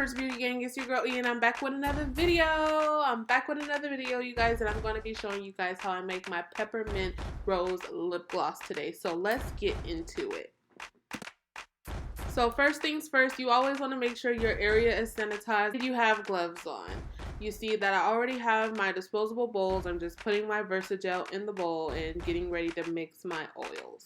Empress Beauty Gang? It's your girl E, and I'm back with another video. You guys, and I'm going to be showing you guys how I make my Peppermint Rose lip gloss today. So let's get into it. So first things first, you always want to make sure your area is sanitized. You have gloves on. You see that I already have my disposable bowls. I'm just putting my Versagel in the bowl and getting ready to mix my oils.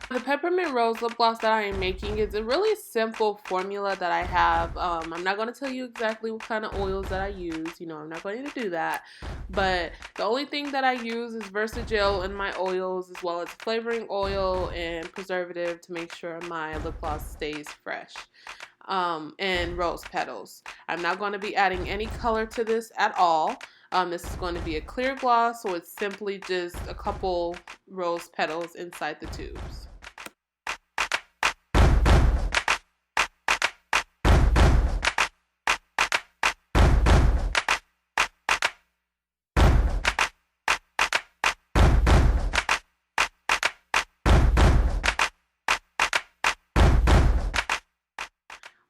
The Peppermint Rose lip gloss that I am making is a really simple formula that I have. I'm not going to tell you exactly what kind of oils that I use. I'm not going to do that. But the only thing that I use is Versagel in my oils, as well as flavoring oil and preservative to make sure my lip gloss stays fresh. And rose petals. I'm not going to be adding any color to this at all. This is going to be a clear gloss, so it's simply just a couple rose petals inside the tubes.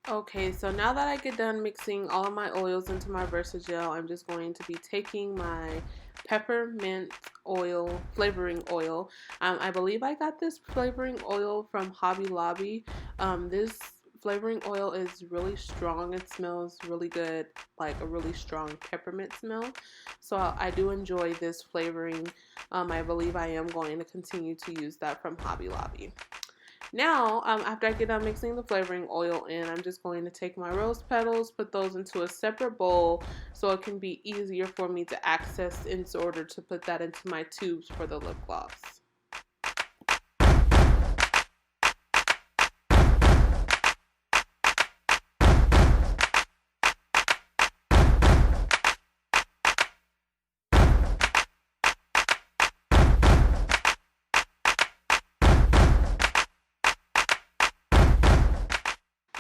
Okay, so now that I get done mixing all of my oils into my Versagel, I'm just going to be taking my peppermint oil, flavoring oil. I believe I got this flavoring oil from Hobby Lobby. This flavoring oil is really strong. It smells really good, like a really strong peppermint smell. So I do enjoy this flavoring. I believe I am going to continue to use that from Hobby Lobby. Now, after I get done mixing the flavoring oil in, I'm just going to take my rose petals, put those into a separate bowl so it can be easier for me to access in order to put that into my tubes for the lip gloss.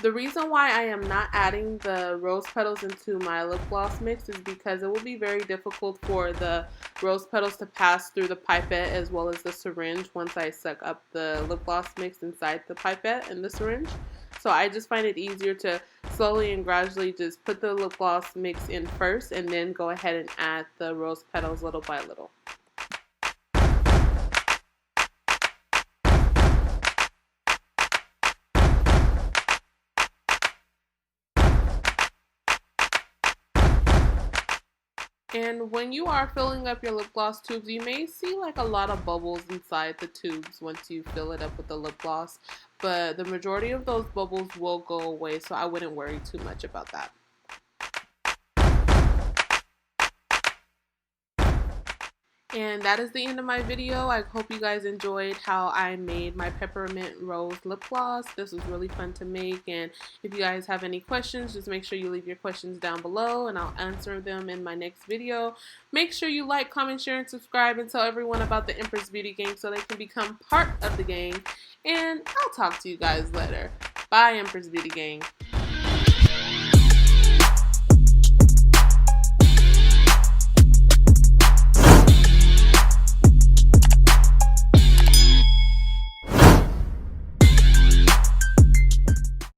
The reason why I am not adding the rose petals into my lip gloss mix is because it will be very difficult for the rose petals to pass through the pipette as well as the syringe once I suck up the lip gloss mix inside the pipette and the syringe. So I just find it easier to slowly and gradually just put the lip gloss mix in first and then go ahead and add the rose petals little by little. And when you are filling up your lip gloss tubes, you may see like a lot of bubbles inside the tubes once you fill it up with the lip gloss. But the majority of those bubbles will go away, so I wouldn't worry too much about that. And that is the end of my video. I hope you guys enjoyed how I made my Peppermint Rose lip gloss. This was really fun to make, and if you guys have any questions, just make sure you leave your questions down below and I'll answer them in my next video. Make sure you like, comment, share, and subscribe, and tell everyone about the Empress Beauty Gang so they can become part of the gang. And I'll talk to you guys later. Bye, Empress Beauty Gang.